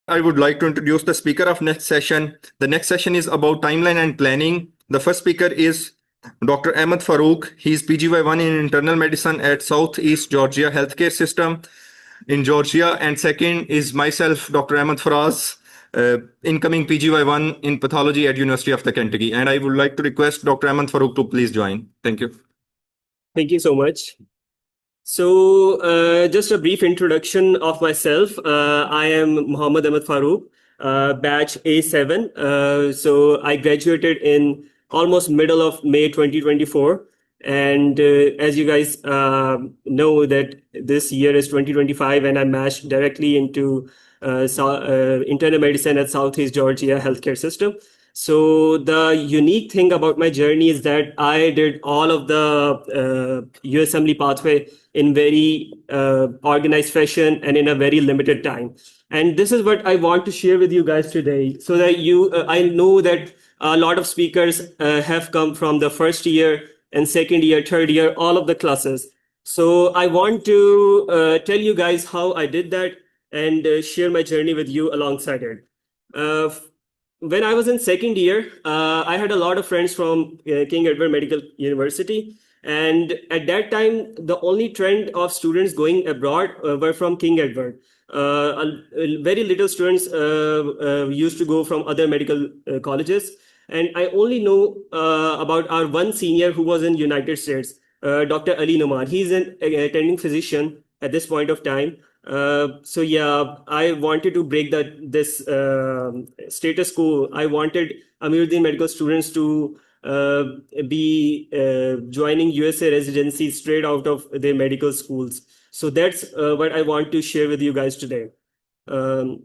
I would like to introduce the speaker of next session. The next session is about timeline and planning. The first speaker is Dr. Ahmad Farooq. He is PGY1 in internal medicine at Southeast Georgia Healthcare System in Georgia. And second is myself, Dr. Ahmad Faraz, incoming PGY1 in pathology at University of the Kentucky. And I would like to request Dr. Ahmad Farooq to please join. Thank you. Thank you so much. So just a brief introduction of myself. I am Muhammad Ahmad Farooq, batch A7. So I graduated in almost middle of May 2024. And as you guys know that this year is 2025 and I matched directly into internal medicine at Southeast Georgia Healthcare System. So the unique thing about my journey is that I did all of the USMLE pathway in very organized fashion and in a very limited time. And this is what I want to share with you guys today, so that I know that a lot of speakers have come from the first year and second year, third year, all of the classes. So I want to tell you guys how I did that and share my journey with you alongside it. When I was in second year, I had a lot of friends from King Edward Medical University. And at that time, the only trend of students going abroad were from King Edward. Very little students used to go from other medical colleges. And I only know about our one senior who was in United States, Dr. Ali Nomad. He's an attending physician at this point of time. So yeah, I wanted to break this status quo. I wanted Amiruddin medical students to be joining USA residency straight out of their medical schools. So that's what I want to share with you guys today. So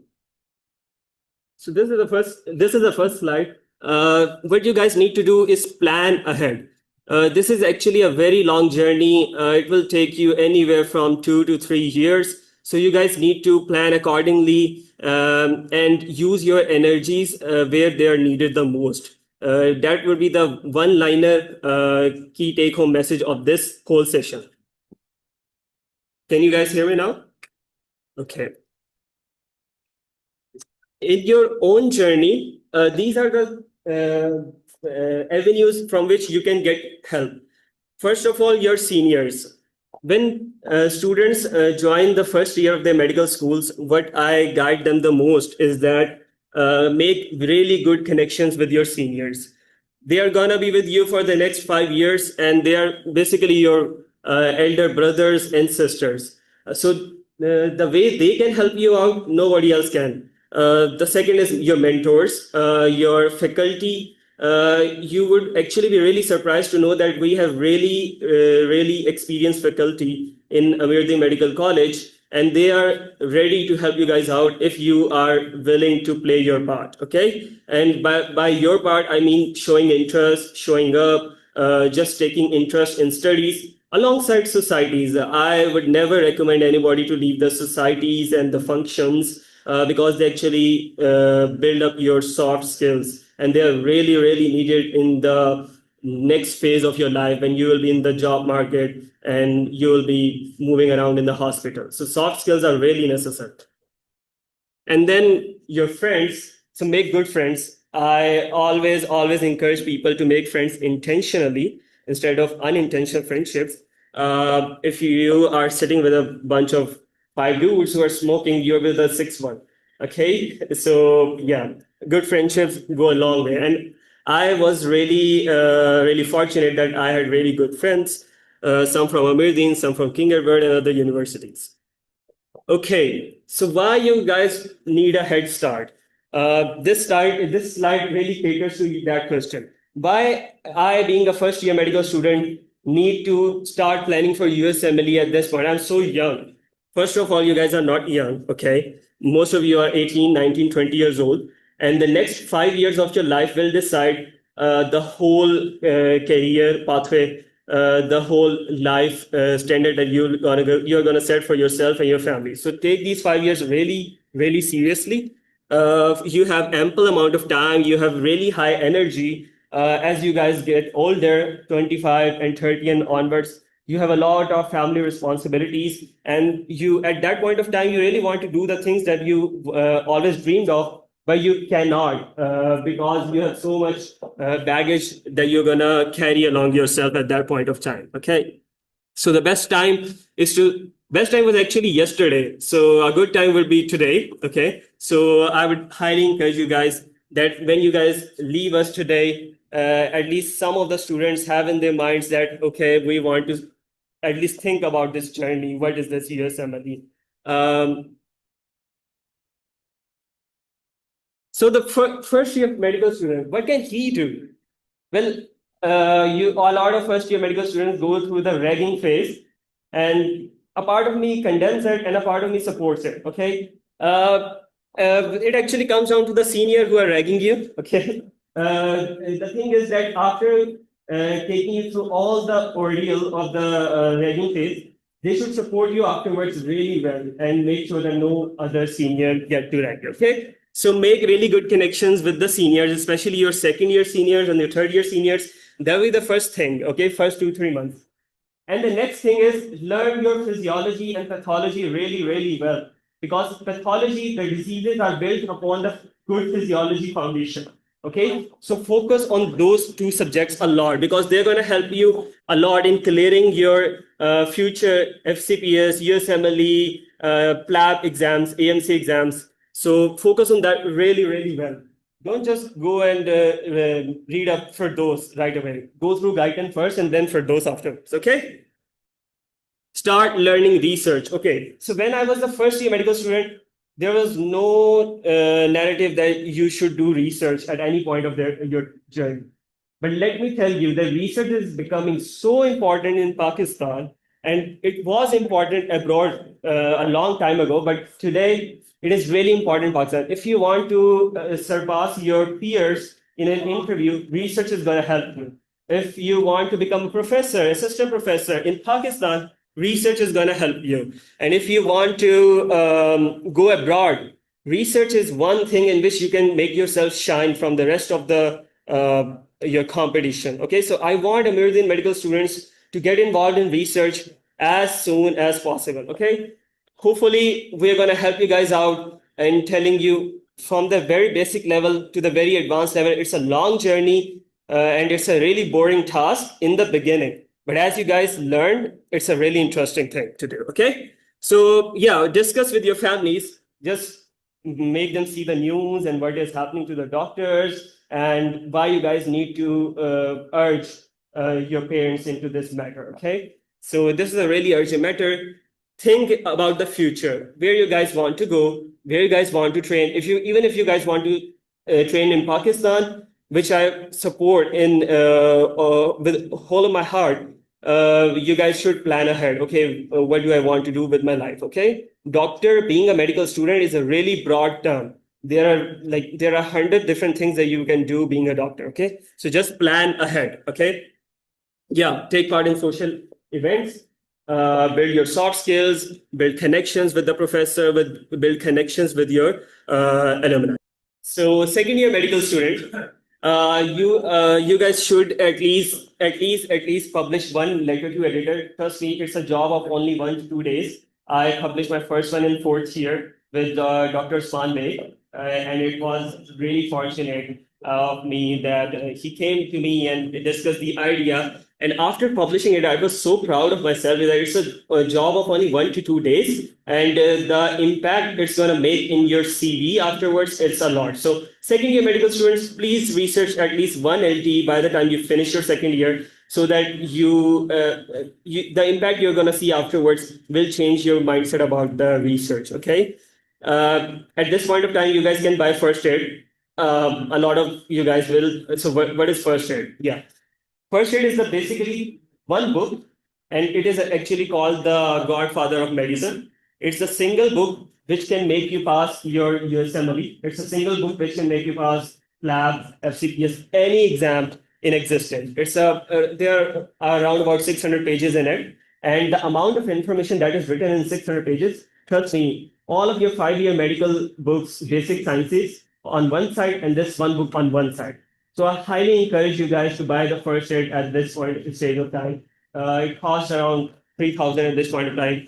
this is the first slide. What you guys need to do is plan ahead. This is actually a very long journey. It will take you anywhere from 2 to 3 years. So you guys need to plan accordingly and use your energies where they are needed the most. That would be the one-liner key take-home message of this whole session. Can you guys hear me now? Okay. In your own journey, these are the avenues from which you can get help. First of all, your seniors. When students join the first year of their medical schools, what I guide them the most is that make really good connections with your seniors. They are gonna be with you for the next 5 years, and they are basically your elder brothers and sisters. So the way they can help you out, nobody else can. The second is your mentors, your faculty. You would actually be really surprised to know that we have really experienced faculty in Amiruddin Medical College, and they are ready to help you guys out if you are willing to play your part, okay? And by your part, I mean showing interest, showing up, just taking interest in studies alongside societies. I would never recommend anybody to leave the societies and the functions because they actually build up your soft skills. And they are really needed in the next phase of your life when you will be in the job market and you will be moving around in the hospital. So soft skills are really necessary. And then your friends, so make good friends. I always encourage people to make friends intentionally instead of unintentional friendships. If you are sitting with a bunch of 5 dudes who are smoking, you're with the 6th one. Okay, so yeah, good friendships go a long way. And I was really fortunate that I had really good friends, some from Amiruddin, some from King Edward and other universities. Okay, so why you guys need a head start? This slide really caters to that question. Why I, being a first year medical student, need to start planning for USMLE at this point? I'm so young. First of all, you guys are not young, okay? Most of you are 18, 19, 20 years old. And the next 5 years of your life will decide the whole career pathway, the whole life standard that you're gonna set for yourself and your family. So take these 5 years really seriously. You have ample amount of time. You have really high energy. As you guys get older, 25 and 30 and onwards, you have a lot of family responsibilities, and you at that point of time you really want to do the things that you always dreamed of, but you cannot because you have so much baggage that you're gonna carry along yourself at that point of time. Okay, so the best time was actually yesterday. So a good time will be today. Okay. So I would highly encourage you guys that when you guys leave us today, at least some of the students have in their minds that, okay, we want to at least think about this journey. What is this USMLE? So the first year medical student, what can he do? Well, a lot of first year medical students go through the ragging phase, and a part of me condemns it and a part of me supports it. Okay. It actually comes down to the senior who are ragging you. Okay. The thing is that after taking you through all the ordeal of the ragging phase, they should support you afterwards really well and make sure that no other senior get to rag you. Okay. So make really good connections with the seniors, especially your second year seniors and your third year seniors. That will be the first thing. Okay. First 2-3 months. And the next thing is learn your physiology and pathology really, really well. Because pathology, the diseases are built upon the good physiology foundation. Okay, so focus on those two subjects a lot because they're going to help you a lot in clearing your future FCPS, USMLE, PLAB exams, AMC exams. So focus on that really, really well. Don't just go and read up for those right away. Go through guidance first and then for those afterwards. Okay. Start learning research. Okay. So when I was the first year medical student, there was no narrative that you should do research at any point of your journey. But let me tell you, the research is becoming so important in Pakistan, and it was important abroad a long time ago, but today it is really important in Pakistan. If you want to surpass your peers in an interview, research is going to help you. If you want to become a professor, assistant professor in Pakistan, research is going to help you. And if you want to go abroad, research is one thing in which you can make yourself shine from the rest of the your competition. Okay, so I want American medical students to get involved in research as soon as possible. Okay, hopefully we're going to help you guys out and telling you from the very basic level to the very advanced level. It's a long journey and it's a really boring task in the beginning. But as you guys learn, it's a really interesting thing to do. Okay. So yeah, discuss with your families. Just make them see the news and what is happening to the doctors and why you guys need to urge your parents into this matter. Okay. So this is a really urgent matter. Think about the future, where you guys want to go, where you guys want to train. Even if you guys want to train in Pakistan, which I support in with whole of my heart, you guys should plan ahead. Okay, what do I want to do with my life? Okay, doctor, being a medical student is a really broad term. There are 100 different things that you can do being a doctor. Okay, so just plan ahead. Okay, yeah, take part in social events. Build your soft skills, build connections with the professor, build connections with your alumni. So second year medical student, you guys should at least publish one letter to editor. Trust me, it's a job of only 1 to 2 days. I published my first one in 4th year with Dr. Swanbay, and it was really fortunate of me that he came to me and discussed the idea. And after publishing it, I was so proud of myself that it's a job of only 1 to 2 days. And the impact it's going to make in your CV afterwards, it's a lot. So second year medical students, please research at least one LT by the time you finish your second year so that the impact you're going to see afterwards will change your mindset about the research. Okay. At this point of time, you guys can buy first aid. A lot of you guys will. So what is first aid? Yeah. First aid is basically one book, and it is actually called the Godfather of Medicine. It's a single book which can make you pass your USMLE. It's a single book which can make you pass lab, FCPS, any exam in existence. There are around about 600 pages in it, and the amount of information that is written in 600 pages, trust me, all of your 5-year medical books, basic sciences on one side, and this one book on one side. So I highly encourage you guys to buy the first aid at this point stage of time. It costs around 3,000 at this point of time,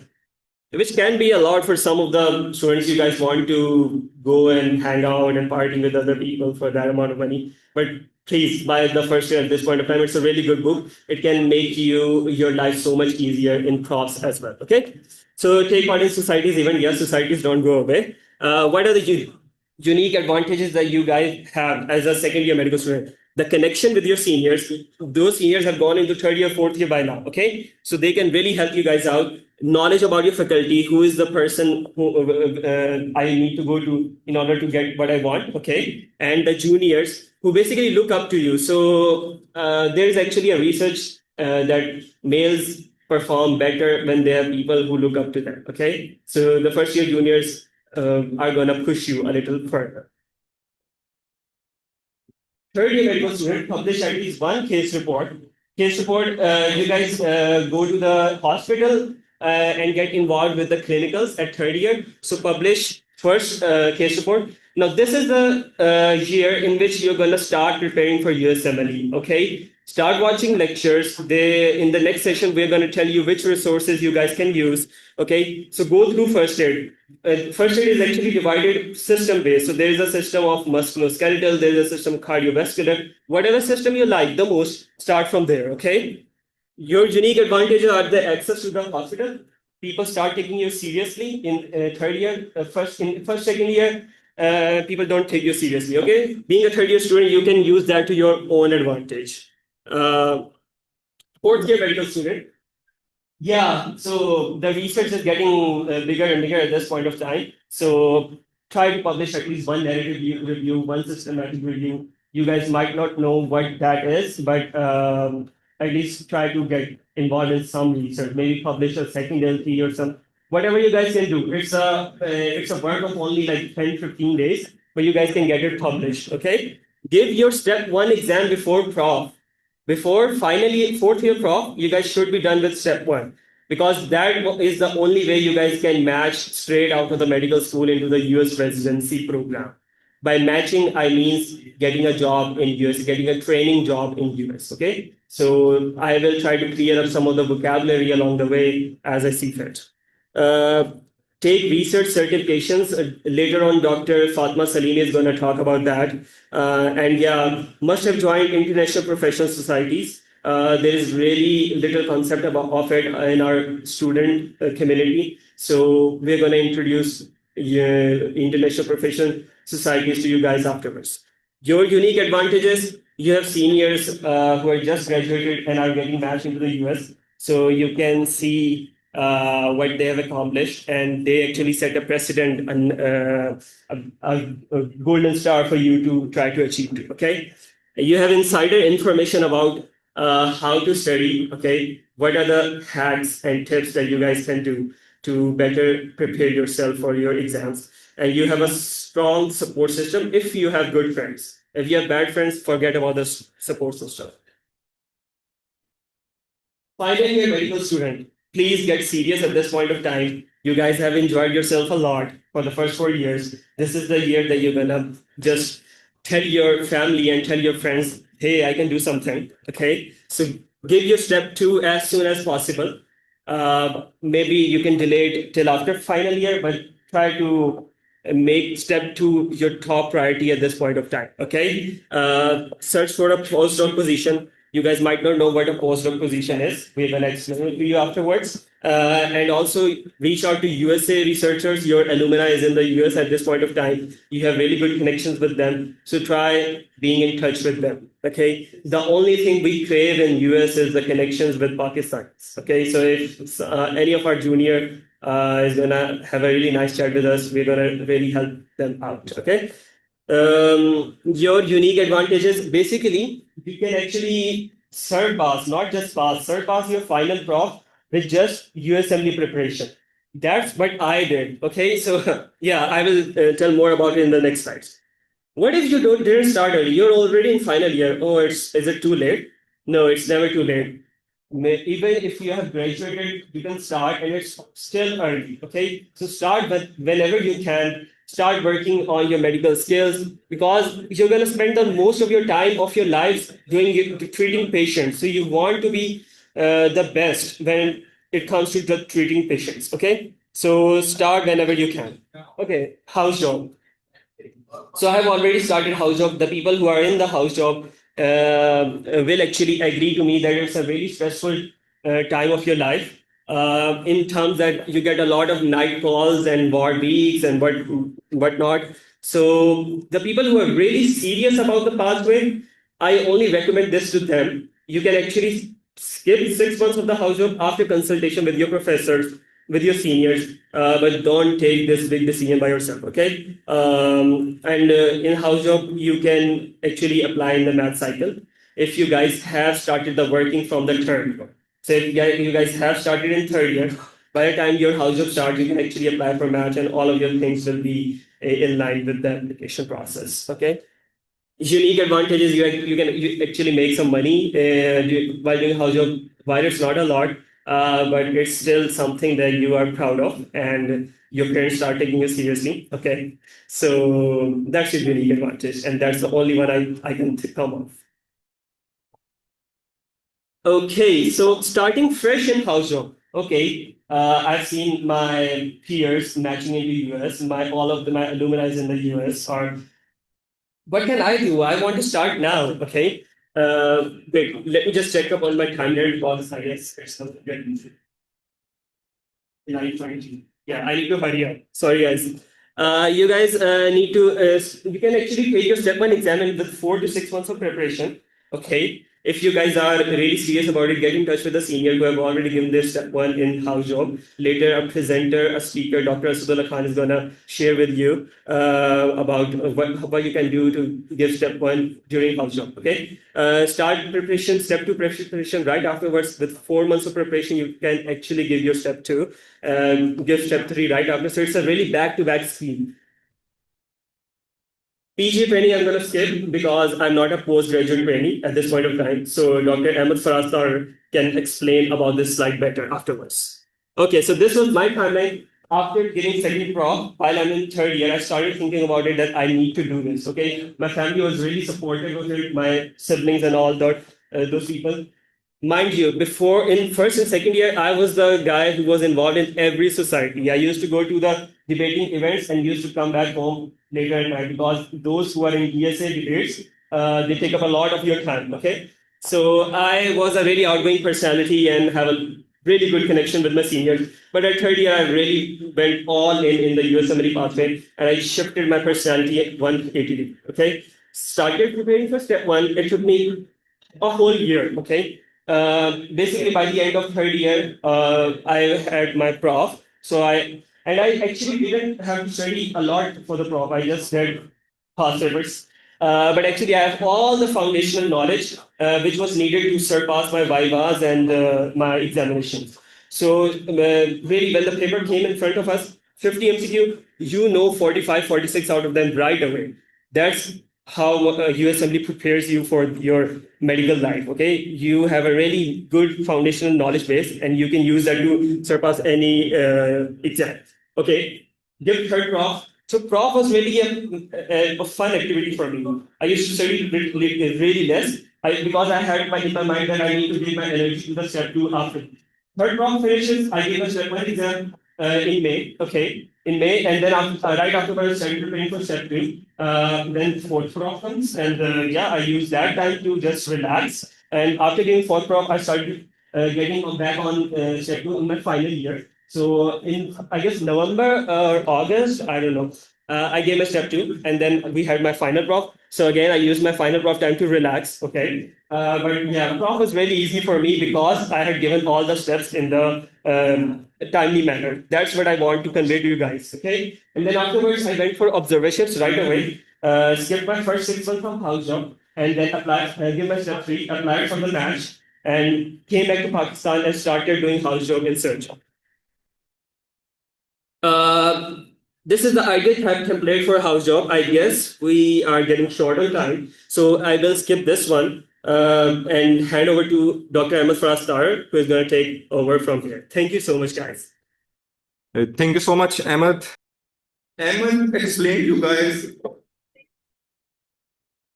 which can be a lot for some of the students. You guys want to go and hang out and party with other people for that amount of money. But please buy the first year at this point of time. It's a really good book. It can make your life so much easier in profs as well. Okay. So take part in societies, even yes, societies don't go away. What are the unique advantages that you guys have as a second year medical student? The connection with your seniors, those seniors have gone into third year, fourth year by now. Okay. So they can really help you guys out. Knowledge about your faculty, who is the person who I need to go to in order to get what I want, okay? And the juniors who basically look up to you. So there is actually a research that males perform better when they have people who look up to them, okay? So the first year juniors are gonna push you a little further. Third year medical student publish at least one case report. Case report, you guys go to the hospital and get involved with the clinicals at third year. So publish first case report. Now this is the year in which you're going to start preparing for USMLE. Okay, start watching lectures. In the next session we're going to tell you which resources you guys can use. Okay, so go through first aid. First aid is actually divided system based. So there is a system of musculoskeletal, there is a system cardiovascular. Whatever system you like the most, start from there. Okay. Your unique advantages are the access to the hospital. People start taking you seriously in third year, second year. People don't take you seriously. Okay, being a third year student, you can use that to your own advantage. Fourth year medical student. Yeah, so the research is getting bigger and bigger at this point of time. So try to publish at least one narrative review, one systematic review. You guys might not know what that is, but at least try to get involved in some research. Maybe publish a second LT or some, whatever you guys can do. It's a work of only like 10, 15 days, but you guys can get it published. Okay. Give your step one exam before prof. Before finally fourth year prof, you guys should be done with step one, because that is the only way you guys can match straight out of the medical school into the US residency program. By matching, I mean getting a job in US, getting a training job in US. Okay, so I will try to clear up some of the vocabulary along the way as I see fit. Take research certifications. Later on, Dr. Fatma Salini is going to talk about that. And yeah, must have joined international professional societies. There is really little concept of it in our student community. So we're going to introduce international professional societies to you guys afterwards. Your unique advantages, you have seniors who are just graduated and are getting matched into the US. So you can see what they have accomplished, and they actually set a precedent and a golden star for you to try to achieve too. Okay, you have insider information about how to study. Okay, what are the hacks and tips that you guys can do to better prepare yourself for your exams, and you have a strong support system if you have good friends. If you have bad friends, forget about the support system. Final year medical student, please get serious at this point of time. You guys have enjoyed yourself a lot for the first 4 years. This is the year that you're gonna just tell your family and tell your friends, hey, I can do something. Okay, so give your step two as soon as possible. Maybe you can delay it till after final year, but try to make step two your top priority at this point of time. Okay, search for a postdoc position. You guys might not know what a postdoc position is. We're going to explain it to you afterwards. And also reach out to USA researchers. Your alumni is in the US at this point of time. You have really good connections with them. So try being in touch with them. Okay. The only thing we crave in US is the connections with Pakistanis. Okay. So if any of our junior is going to have a really nice chat with us, we're going to really help them out. Okay. Your unique advantages, basically, you can actually surpass, not just pass, surpass your final prof with just USMLE preparation. That's what I did. Okay, so yeah, I will tell more about it in the next slides. What if you didn't start early? You're already in final year. Oh, is it too late? No, it's never too late. Even if you have graduated, you can start, and it's still early. Okay, so start whenever you can. Start working on your medical skills, because you're going to spend the most of your time of your lives treating patients. So you want to be the best when it comes to treating patients. Okay, so start whenever you can. Okay, house job. So I have already started house job. The people who are in the house job will actually agree to me that it's a really stressful time of your life. In terms that you get a lot of night calls and ward weeks and whatnot. So the people who are really serious about the pathway, I only recommend this to them. You can actually skip 6 months of the house job after consultation with your professors, with your seniors, but don't take this big decision by yourself, okay? And in house job, you can actually apply in the math cycle if you guys have started the working from the third year. So if you guys have started in third year, by the time your house job starts, you can actually apply for match and all of your things will be in line with the application process, okay? Unique advantages, you actually make some money while doing house job, while it's not a lot, but it's still something that you are proud of and your parents start taking you seriously. Okay, so that's a unique advantage, and that's the only one I can come of. Okay, so starting fresh in house job. Okay, I've seen my peers matching into US. All of my alumni in the US are. What can I do? I want to start now. Okay. Wait, let me just check up on my timeline because I guess there's something good. 9:20. Yeah, I need to hurry up. Sorry, guys. You guys need to, you can actually take your step one exam in with 4 to 6 months of preparation. Okay. If you guys are really serious about it, get in touch with a senior who have already given their step one in house job. Later, a presenter, a speaker, Dr. Assocation Khan is going to share with you about what you can do to give step one during house job. Okay. Start preparation, step two preparation right afterwards. With 4 months of preparation, you can actually give your step two. Give step three right after. So it's a really back-to-back scheme. PG training I'm going to skip because I'm not a postgraduate trainee at this point of time. So Dr. Ahmad Faraz can explain about this slide better afterwards. Okay, so this was my timeline. After getting second prof, while I'm in third year, I started thinking about it that I need to do this. Okay, my family was really supportive of it, my siblings and all that, those people. Mind you, before in first and second year, I was the guy who was involved in every society. I used to go to the debating events and used to come back home later at night because those who are in ESA debates, they take up a lot of your time. Okay, so I was a really outgoing personality and have a really good connection with my seniors. But at third year, I really went all in the USMLE pathway and I shifted my personality at 180. Okay, started preparing for step one. It took me a whole year. Okay. Basically, by the end of third year, I had my prof. So I actually didn't have to study a lot for the prof. I just did past papers. But actually, I have all the foundational knowledge which was needed to surpass my vivas and my examinations. So really, when the paper came in front of us, 50 MCQ, you know 45, 46 out of them right away. That's how USMLE prepares you for your medical life. Okay, you have a really good foundational knowledge base, and you can use that to surpass any exam. Okay, give third prof. So prof was really a fun activity for me. I used to study really less because I had in my mind that I need to give my energy to the step two after. Third prof finishes, I gave a step one exam in May. Okay, in May, and then right afterwards, I started preparing for step three. Then fourth prof comes, and yeah, I used that time to just relax. And after getting fourth prof, I started getting back on step two in my final year. So in I guess November or August, I don't know. I gave my step two, and then we had my final prof. So again, I used my final prof time to relax. Okay, but yeah, prof was really easy for me because I had given all the steps in the timely manner. That's what I want to convey to you guys. Okay, and then afterwards, I went for observations right away. Skipped my first 6 months from house job, and then applied. Give my step three, applied for the match, and came back to Pakistan and started doing house job in search. This is the ideal template for a house job. I guess we are getting short on time, so I will skip this one and hand over to Dr. Ahmad Faraz, who is going to take over from here. Thank you so much, guys. Thank you so much, Ahmad. Ahmad explained you guys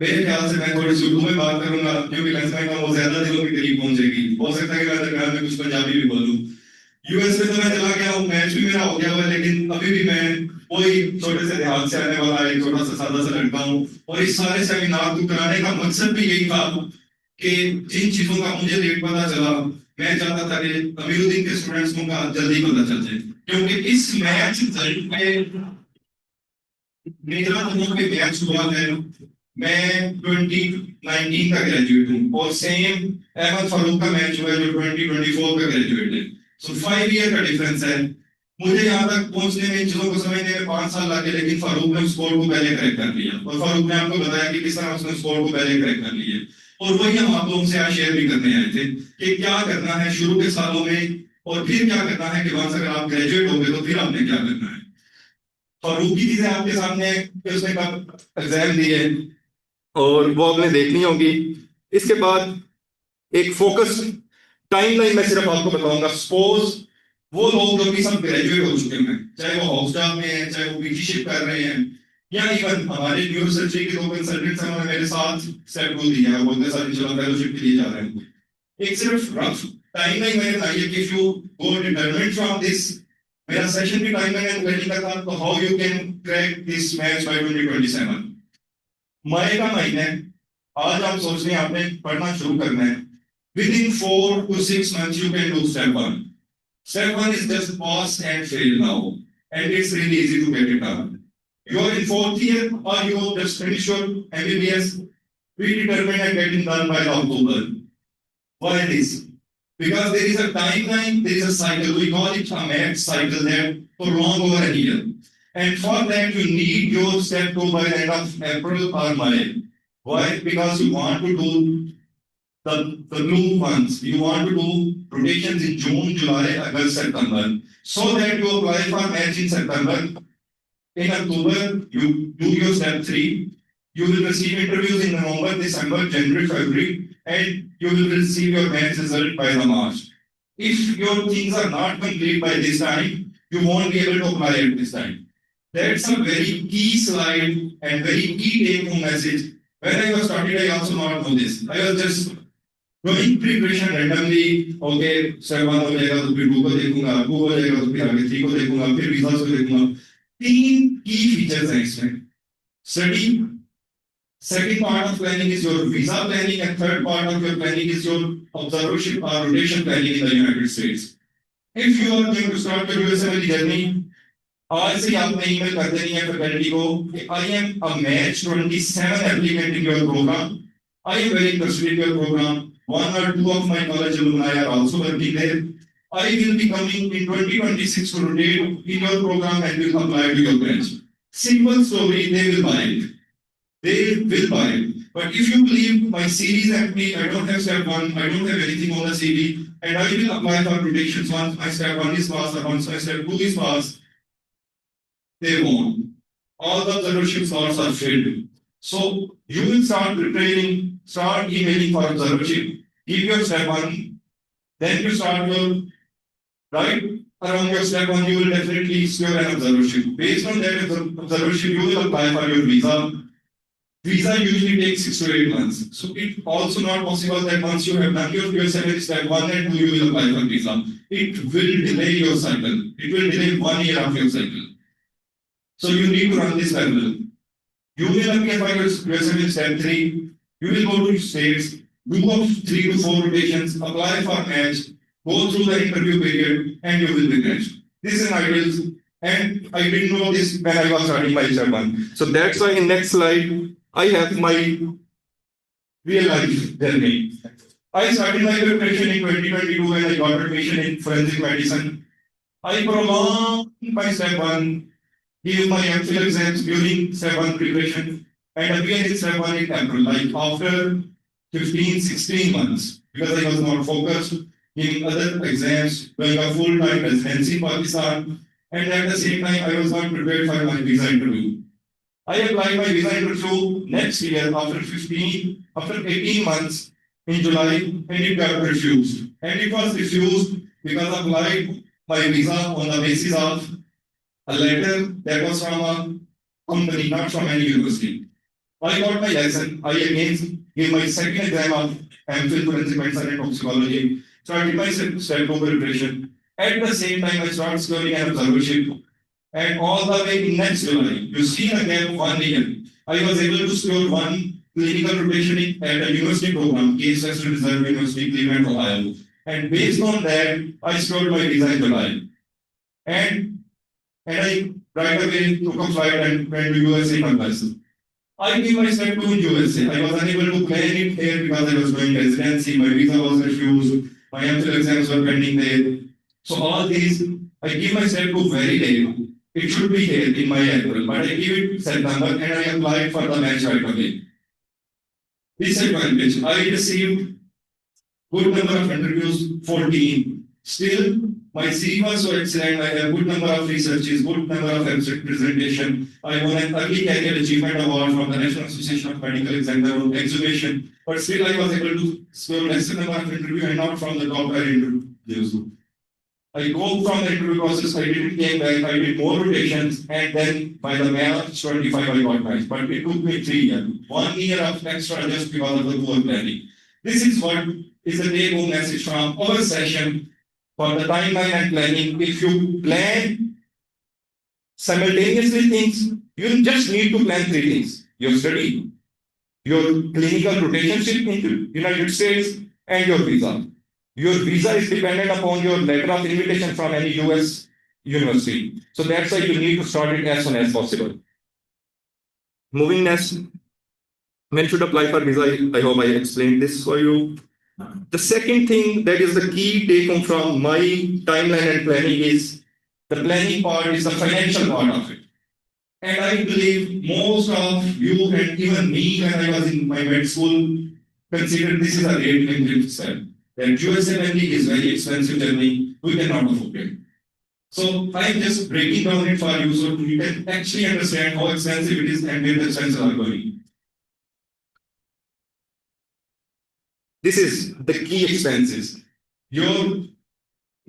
मेरे ख्याल से मैं थोड़ी उर्दू में बात करूंगा क्योंकि lunch time वो ज्यादा दिनों के करीब पहुंचेगी। हो सकता है कि मैं दरमियान में कुछ पंजाबी भी बोलूं। यूएस में तो मैं चला गया हूँ, मैच भी मेरा हो गया हुआ है, लेकिन अभी भी मैं वही छोटे से देहात से आने वाला एक छोटा सा सादा सा लड़का हूँ। और इस सारे सेमिनार को कराने का मकसद भी यही था कि जिन चीजों का मुझे लेट पता चला, मैं चाहता था कि अमीरुद्दीन के स्टूडेंट्स को का जल्दी पता चल जाए, क्योंकि इस मैच रिजल्ट में मेरा दोनों के बैच हुआ है। मैं 2019 का ग्रेजुएट हूँ और सेम अहमद फारूक का मैच हुआ है जो 2024 का ग्रेजुएट है। सो 5 ईयर का डिफरेंस है। मुझे यहाँ तक पहुंचने में, चीजों को समझने में 5 साल लगे, लेकिन फारूक ने स्कोर को पहले करेक्ट कर लिया और फारूक ने आपको बताया कि किस तरह उसने स्कोर को पहले करेक्ट कर लिया। और वही हम आप लोगों से आज शेयर भी करने आए थे कि क्या करना है शुरू के सालों में और फिर क्या करना है कि वहां से अगर आप ग्रेजुएट हो गए तो फिर आपने क्या करना है। फारूक की चीजें आपके सामने कि उसने कब एग्जाम दिए और वो आपने देखनी होगी। इसके बाद एक फोकस टाइमलाइन में सिर्फ आपको बताऊंगा। सपोज वो लोग जो भी सब ग्रेजुएट हो चुके हैं, चाहे वो हाउस जॉब में है, चाहे वो पीजीशिप कर रहे हैं, या इवन हमारे न्यूरो सर्जरी के 2 कंसल्टेंट्स हैं, उन्होंने मेरे साथ स्टेप को दिया है, बोलते सारे चलो फेलोशिप के लिए जा रहे हैं। एक सिर्फ रफ टाइमलाइन मैंने बताई है कि if you go determinate from this, मेरा सेशन भी टाइमलाइन एंड प्लानिंग का था, तो how you can crack this match by 2027। मई का महीना है, आज आप सोच रहे हैं आपने पढ़ना शुरू करना है। Within 4 to 6 months, you can do step 1. Step 1 is just pass and fail now, and it's really easy to get it done. You are in 4th year, or you just finish your MBBS, predetermined and getting done by October. Why this? Because there is a timeline, there is a cycle. We call it a math cycle that for long over a year. And for that, you need your step 2 by the end of April or May. Why? Because you want to do the new ones. You want to do rotations in June, July, August, September, so that you apply for match in September. In October, you do your step 3. You will receive interviews in November, December, January, February, and you will receive your match result by the March. If your things are not complete by this time, you won't be able to apply at this time. That's a very key slide and very key take-home message. When I was started, I also not know this. I was just doing preparation randomly. Okay, step 1 हो जाएगा तो फिर 2 को देखूंगा, 2 हो जाएगा तो फिर आगे 3 को देखूंगा, फिर visas को देखूंगा। 3 key features हैं इसमें। Study. Second part of planning is your visa planning, and third part of your planning is your observership or rotation planning in the United States. If you are going to start your USMLE journey, आज से आपने email कर देनी है faculty को कि I am a match 27 applicant in your program. I am very interested in your program. 1 or 2 of my college alumni are also working there. I will be coming in 2026 to rotate in your program and will apply to your branch. Simple story, they will buy it. They will buy it. But if you believe my CV is empty, I don't have step 1, I don't have anything on the CV, and I will apply for rotations once my step 1 is passed or once my step 2 is passed, they won't. All the observership slots are filled. So you will start preparing, start emailing for observership, give your step 1, then you start your, right? Around your step 1, you will definitely secure an observership. Based on that observership, you will apply for your visa. Visa usually takes 6 to 8 months. So it's also not possible that once you have done your USMLE step 1 and 2, you will apply for visa. It will delay your cycle. It will delay 1 year of your cycle. So you need to run this parallel. You will apply for your USMLE step 3. You will go to states, do 3 to 4 rotations, apply for match, go through the interview period, and you will be matched. This is an ideal, and I didn't know this when I was starting my step 1. So that's why in next slide I have my Real life journey. I started my preparation in 2022 when I got admission in forensic medicine. I prolonged my step 1, gave my MPhil exams during step 1 preparation, and again in step 1 in April, like after 15, 16 months, because I was not focused, giving other exams, doing a full-time residency in Pakistan, and at the same time, I was not prepared for my visa interview. I applied my visa interview next year after 18 months in July, and it got refused. And it was refused because I applied my visa on the basis of a letter that was from a company, not from any university. I got my lesson. I again gave my second exam of MPhil forensic medicine and toxicology. So I did my step 2 preparation. At the same time, I started securing an observership. And all the way in next July, you see a gap of 1 year. I was able to secure one clinical rotation at a university program, Case Western Reserve University, Cleveland, Ohio. And based on that, I secured my visa in July. And I right away took a flight and went to USA in Pakistan. I gave my step 2 in USA. I was unable to plan it here because I was doing residency, my visa was refused, my MPhil exams were pending there. So all these, I give my step 2 very late. It should be here in my April, but I give it September and I applied for the match right away. Disadvantage, I received good number of interviews, 14. Still, my CV was so excellent. I have good number of researches, good number of abstract presentation. I won an early career achievement award from the National Association of Medical Examiners exhibition. But still, I was able to score lesser number of interview and not from the top tier interviews. I go from the interview process. I didn't came back. I did more rotations, and then by the March 25, I got mine. But it took me 3 years, 1 year of extra just because of the poor planning. This is what is the take-home message from our session. For the timeline and planning, if you plan simultaneously things, you just need to plan 3 things. Your study, your clinical rotationship in the United States, and your visa. Your visa is dependent upon your letter of invitation from any US university. So that's why you need to start it as soon as possible. Moving next, when should apply for visa? I hope I explained this for you. The second thing that is the key take home from my timeline and planning is the planning part is the financial part of it. And I believe most of you and even me when I was in my med school considered this is a rate limited step. That USMLE is very expensive journey, we cannot afford it. So I'm just breaking down it for you so you can actually understand how expensive it is and where the expenses are going. This is the key expenses. Your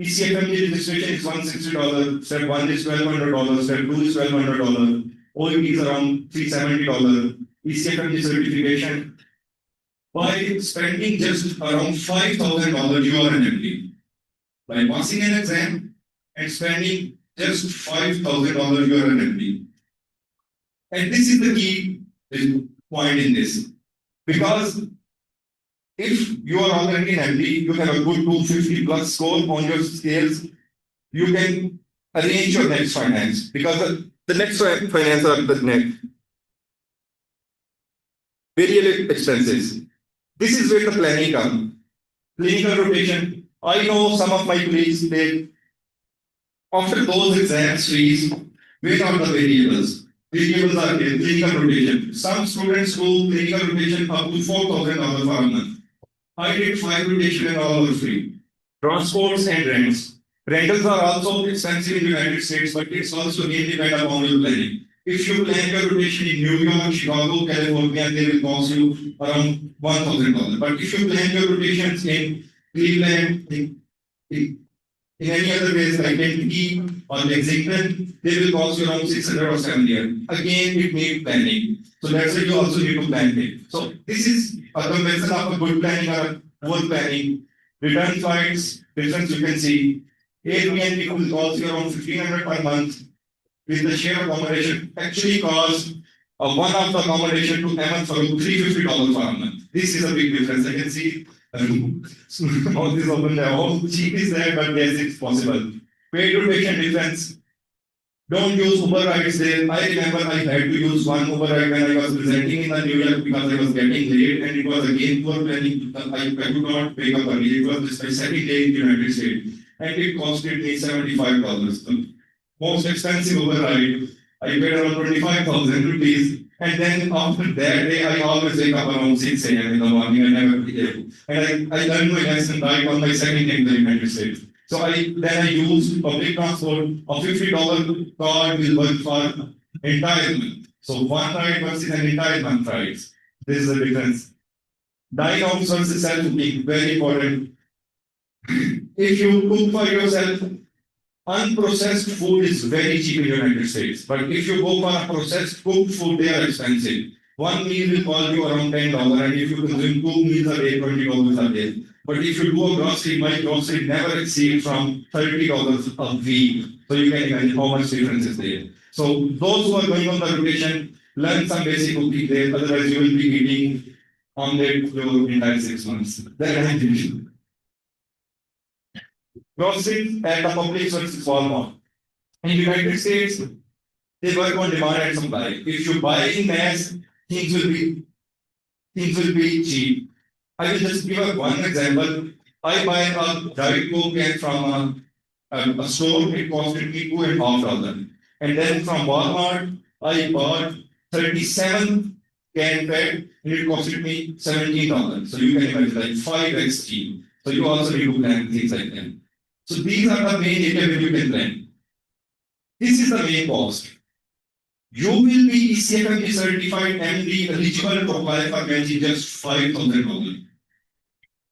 ECFMG registration is $160, step 1 is $1,200, step 2 is $1,200, OET is around $370, ECFMG certification. By spending just around $5,000, you are an MD. By passing an exam and spending just $5,000, you are an MD. And this is the key point in this. Because if you are already an MD, you have a good 250 plus score on your scales, you can arrange your next finance. Because the next finance are the next. Variable expenses. This is where the planning comes. Clinical rotation. I know some of my colleagues, they after those exams fees, where are the variables? Variables are here, clinical rotation. Some students do clinical rotation up to $4,000 for a month. I did 5 rotations and all were free. Transports and rents. Rentals are also expensive in the United States, but it's also really depend upon your planning. If you plan your rotation in New York, Chicago, California, they will cost you around $1,000. But if you plan your rotations in Cleveland, in any other ways like Kentucky or Lexington, they will cost you around $600 or $700. Again, it needs planning. So that's why you also need to plan it. So this is a comparison of a good planning or a poor planning. Return flights, difference you can see. Airbnb will cost you around $1,500 per month. With the share accommodation actually cost one of the accommodation to Ahmad Farooq $350 per month. This is a big difference. I can see all this open there. How cheap is that? But yes, it's possible. Pay to patient difference. Don't use Uber rides there. I remember I had to use one Uber ride when I was presenting in the New York because I was getting late and it was again poor planning. I could not pick up early. It was just my second day in the United States and it costed me $75. The most expensive Uber ride. I paid around 25,000 rupees. And then after that day, I always wake up around 6 a.m. in the morning. I never forget. And I learned my lesson right on my second day in the United States. So I use public transport. A $50 card will work for entire month. So one ride versus an entire month rides. This is the difference. Dine out versus self-cooking, very important. If you cook for yourself, unprocessed food is very cheap in the United States. But if you go for a processed cooked food, they are expensive. one meal will cost you around $10, and if you consume 2 meals a day, $20 a day. But if you do a grocery, my grocery never exceeds from $30 a week. So you can imagine how much difference is there. So those who are going on the rotation, learn some basic cooking there, otherwise you will be eating omelette your entire 6 months. That I think. Groceries at the public source is Walmart. In the United States, they work on demand and supply. If you buy in mass, things will be cheap. I will just give one example. I buy a Diet Coke can from a store, it costed me $2.50. And then from Walmart, I bought 37 can pack, and it costed me $17. So you can imagine like 5x cheap. So you also need to plan things like that. So these are the main areas you can plan. This is the main cost. You will be ECFME certified MD eligible to apply for matching just $5,000.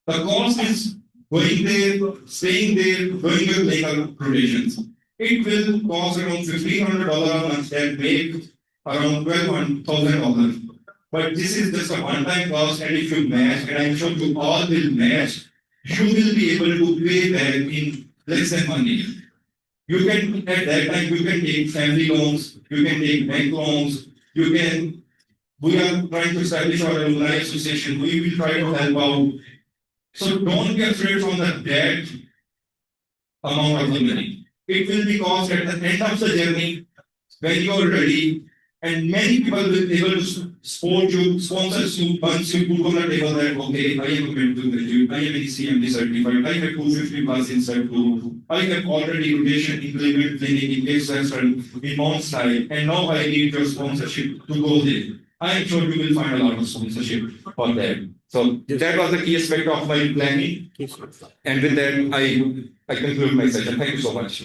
The cost is going there, staying there, going to make rotations. It will cost around $1,500 a month and make around $12,000. But this is just a one-time cost, and if you match, and I'm sure you all will match, you will be able to pay back in less than 1 year. You can, at that time, you can take family loans, you can take bank loans, we are trying to establish our alumni association, we will try to help out. So don't get afraid from the debt amount of the money. It will be cost at the end of the journey when you are ready, and many people will be able to support you, sponsor you, once you put on the table that, okay, I am going to graduate, I am ECMD certified, I have 250 plus in Step 2, I have already rotation implement clinic in case in Mount Style, and now I need your sponsorship to go there. I am sure you will find a lot of sponsorship for that. So that was the key aspect of my planning. And with that, I conclude my session. Thank you so much.